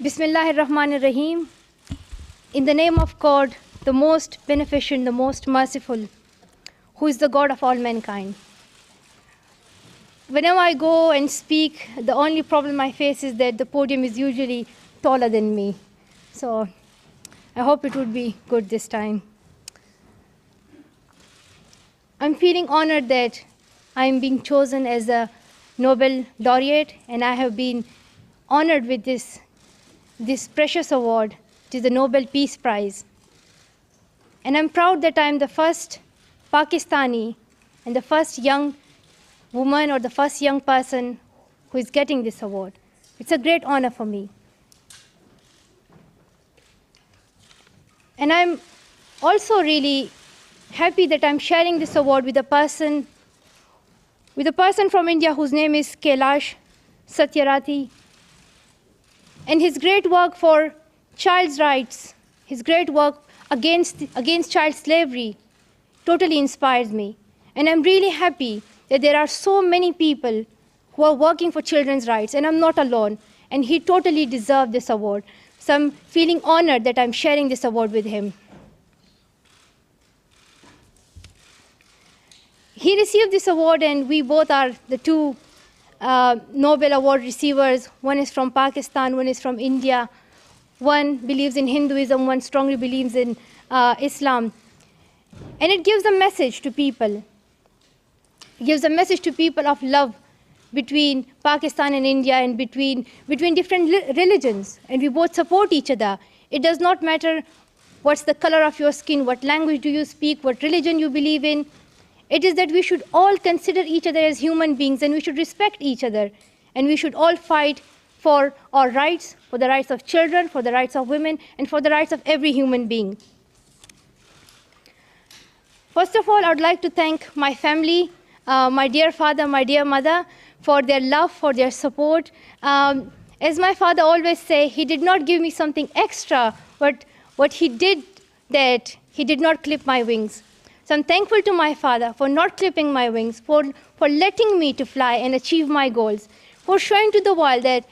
Bismillahir Rahmanir Rahim. In the name of God, the most beneficent, the most merciful, who is the God of all mankind. Whenever I go and speak, the only problem I face is that the podium is usually taller than me. So I hope it would be good this time. I'm feeling honored that I'm being chosen as a Nobel laureate, and I have been honored with this precious award, which is the Nobel Peace Prize. And I'm proud that I'm the first Pakistani and the first young woman or the first young person who is getting this award. It's a great honor for me. And I'm also really happy that I'm sharing this award with a person from India whose name is Kailash Satyarthi. And his great work for child's rights, his great work against child slavery totally inspires me. And I'm really happy that there are so many people who are working for children's rights, and I'm not alone. And he totally deserved this award. So I'm feeling honored that I'm sharing this award with him. He received this award, and we both are the two Nobel Award receivers. One is from Pakistan, one is from India. One believes in Hinduism, one strongly believes in Islam. And it gives a message to people. It gives a message to people of love between Pakistan and India and between different religions. And we both support each other. It does not matter what's the color of your skin, what language do you speak, what religion you believe in. It is that we should all consider each other as human beings, and we should respect each other. And we should all fight for our rights, for the rights of children, for the rights of women, and for the rights of every human being. First of all, I would like to thank my family, my dear father, my dear mother, for their love, for their support. As my father always say, he did not give me something extra, but what he did, that he did not clip my wings. So I'm thankful to my father for not clipping my wings, for letting me to fly and achieve my goals, for showing to the world that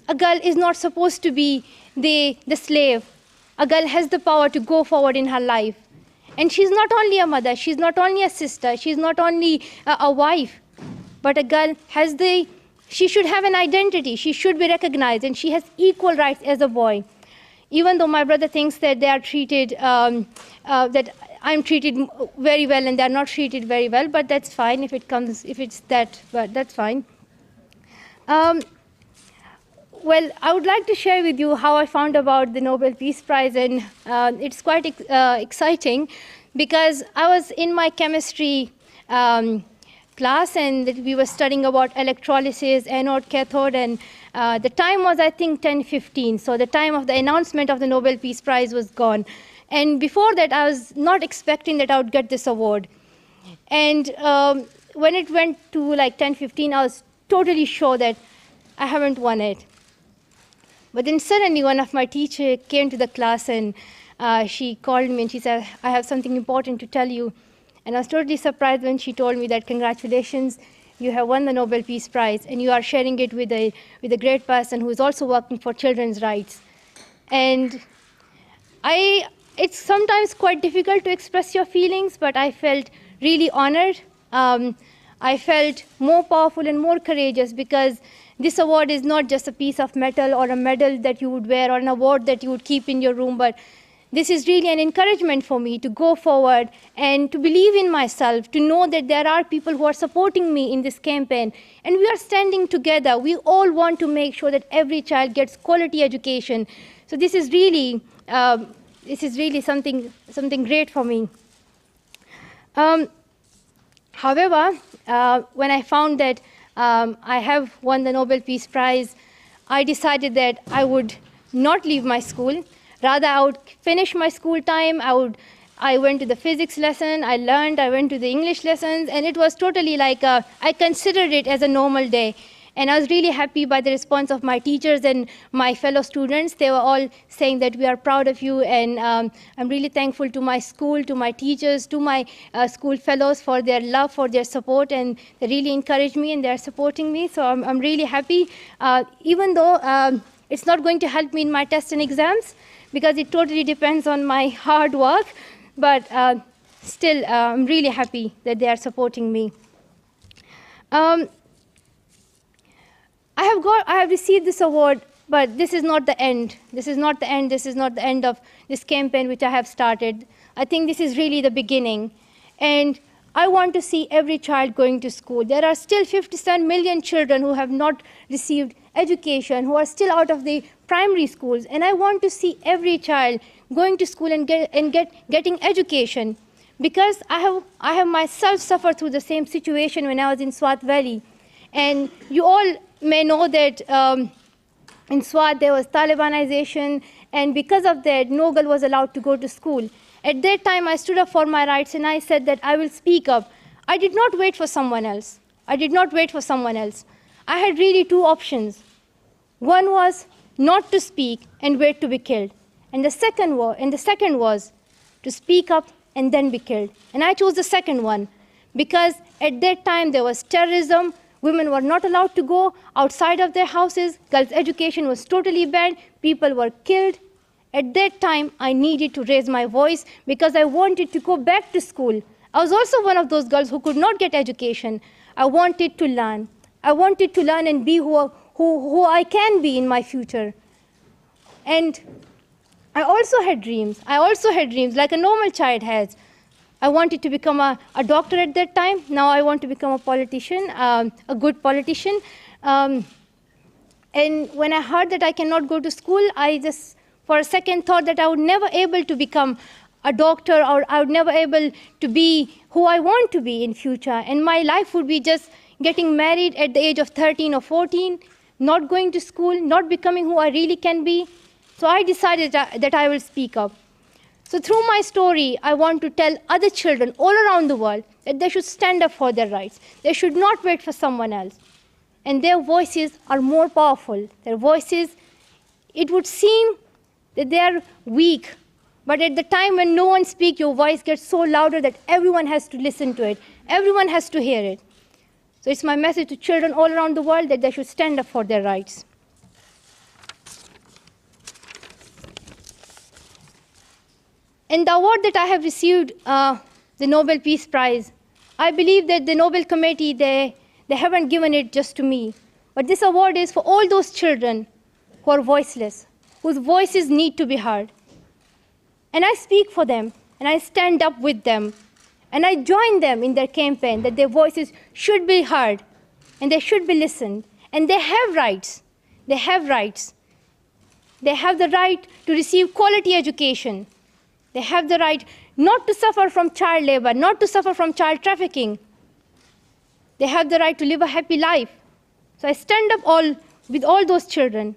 a girl is not supposed to be the slave. A girl has the power to go forward in her life. And she's not only a mother, she's not only a sister, she's not only a wife, but a girl she should have an identity, she should be recognized, and she has equal rights as a boy. Even though my brother thinks that they are treated, that I'm treated very well and they're not treated very well, but that's fine if it's that, but that's fine. Well, I would like to share with you how I found about the Nobel Peace Prize, and it's quite exciting because I was in my chemistry class, and we were studying about electrolysis, anode, cathode, and the time was, I think, 10:15, so the time of the announcement of the Nobel Peace Prize was gone. And before that, I was not expecting that I would get this award. And when it went to like 10:15, I was totally sure that I haven't won it. But then suddenly one of my teachers came to the class, and she called me and she said, I have something important to tell you. And I was totally surprised when she told me that, congratulations, you have won the Nobel Peace Prize, and you are sharing it with a great person who is also working for children's rights. And it's sometimes quite difficult to express your feelings, but I felt really honored. I felt more powerful and more courageous because this award is not just a piece of metal or a medal that you would wear or an award that you would keep in your room, but this is really an encouragement for me to go forward and to believe in myself, to know that there are people who are supporting me in this campaign. And we are standing together. We all want to make sure that every child gets quality education. So this is really something great for me. However, when I found that I have won the Nobel Peace Prize, I decided that I would not leave my school. Rather, I would finish my school time. I went to the physics lesson, I learned, I went to the English lessons, and it was totally like, I considered it as a normal day. And I was really happy by the response of my teachers and my fellow students. They were all saying that we are proud of you, and I'm really thankful to my school, to my teachers, to my school fellows for their love, for their support, and they really encouraged me and they're supporting me. So I'm really happy. Even though It's not going to help me in my tests and exams because it totally depends on my hard work, but still, I'm really happy that they are supporting me. I have received this award, but this is not the end. This is not the end. This is not the end of this campaign which I have started. I think this is really the beginning. And I want to see every child going to school. There are still 57 million children who have not received education, who are still out of the primary schools. And I want to see every child going to school and getting education. Because I have myself suffered through the same situation when I was in Swat Valley. And you all may know that in Swat there was Talibanization, and because of that, no girl was allowed to go to school. At that time, I stood up for my rights and I said that I will speak up. I did not wait for someone else. I did not wait for someone else. I had really two options. One was not to speak and wait to be killed. And the second was to speak up and then be killed. And I chose the second one because at that time there was terrorism. Women were not allowed to go outside of their houses. Girls' education was totally banned. People were killed. At that time, I needed to raise my voice because I wanted to go back to school. I was also one of those girls who could not get education. I wanted to learn. I wanted to learn and be who I can be in my future. And I also had dreams. I also had dreams like a normal child has. I wanted to become a doctor at that time. Now I want to become a politician, a good politician. And when I heard that I cannot go to school, I just, for a second, thought that I would never able to become a doctor, or I would never able to be who I want to be in future. And my life would be just getting married at the age of 13 or 14, not going to school, not becoming who I really can be. So I decided that I will speak up. So through my story, I want to tell other children all around the world that they should stand up for their rights. They should not wait for someone else. And their voices are more powerful. Their voices, it would seem that they are weak, but at the time when no one speaks, your voice gets so louder that everyone has to listen to it. Everyone has to hear it. So it's my message to children all around the world that they should stand up for their rights. And the award that I have received, the Nobel Peace Prize, I believe that the Nobel Committee, they haven't given it just to me. But this award is for all those children who are voiceless, whose voices need to be heard. And I speak for them, and I stand up with them, and I join them in their campaign that their voices should be heard, and they should be listened. And they have rights. They have rights. They have the right to receive quality education. They have the right not to suffer from child labor, not to suffer from child trafficking. They have the right to live a happy life. So I stand up with all those children.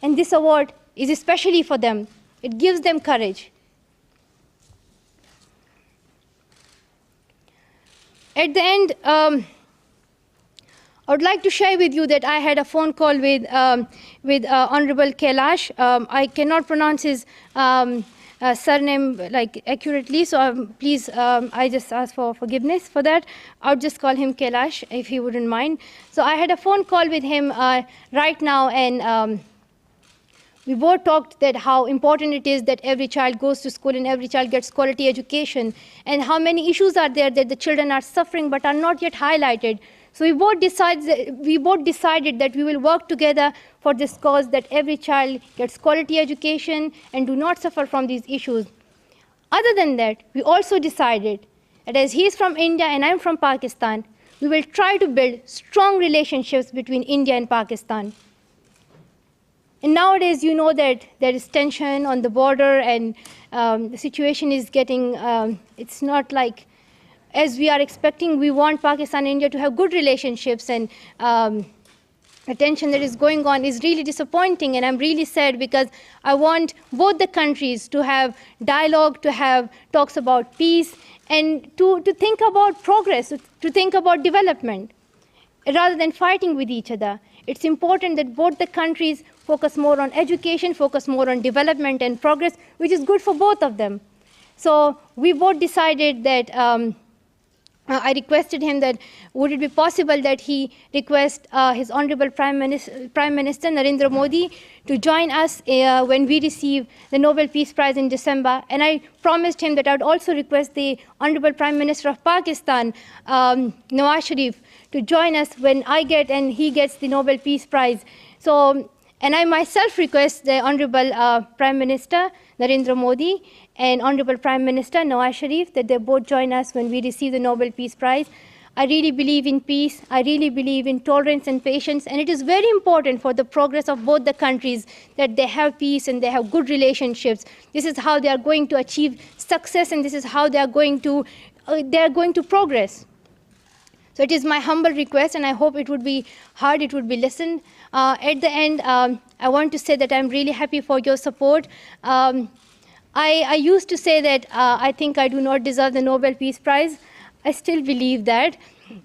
And this award is especially for them. It gives them courage. At the end, I would like to share with you that I had a phone call with Honorable Kailash. I cannot pronounce his surname accurately, so please, I just ask for forgiveness for that. I would just call him Kailash, if he wouldn't mind. So I had a phone call with him right now, and we both talked that how important it is that every child goes to school and every child gets quality education, and how many issues are there that the children are suffering but are not yet highlighted. So we both decided that we will work together for this cause, that every child gets quality education and do not suffer from these issues. Other than that, we also decided that as he is from India and I'm from Pakistan, we will try to build strong relationships between India and Pakistan. And nowadays, you know that there is tension on the border, and the situation is getting, it's not like as we are expecting. We want Pakistan and India to have good relationships, and the tension that is going on is really disappointing, and I'm really sad because I want both the countries to have dialogue, to have talks about peace, and to think about progress, to think about development, rather than fighting with each other. It's important that both the countries focus more on education, focus more on development and progress, which is good for both of them. So we both decided that I requested him that would it be possible that he request his Honorable Prime Minister Narendra Modi to join us when we receive the Nobel Peace Prize in December. And I promised him that I would also request the Honorable Prime Minister of Pakistan, Nawaz Sharif, to join us when I get and he gets the Nobel Peace Prize. So, and I myself request the Honorable Prime Minister Narendra Modi and Honorable Prime Minister Nawaz Sharif that they both join us when we receive the Nobel Peace Prize. I really believe in peace. I really believe in tolerance and patience. And it is very important for the progress of both the countries that they have peace and they have good relationships. This is how they are going to achieve success, and this is how they are going to progress. So it is my humble request, and I hope it would be heard, it would be listened. At the end, I want to say that I'm really happy for your support. I used to say that I think I do not deserve the Nobel Peace Prize. I still believe that.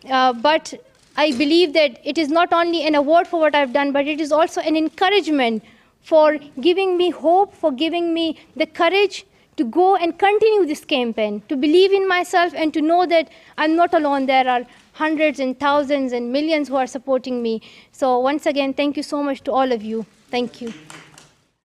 But I believe that it is not only an award for what I've done, but it is also an encouragement for giving me hope, for giving me the courage to go and continue this campaign, to believe in myself and to know that I'm not alone. There are hundreds and thousands and millions who are supporting me. So once again, thank you so much to all of you. Thank you.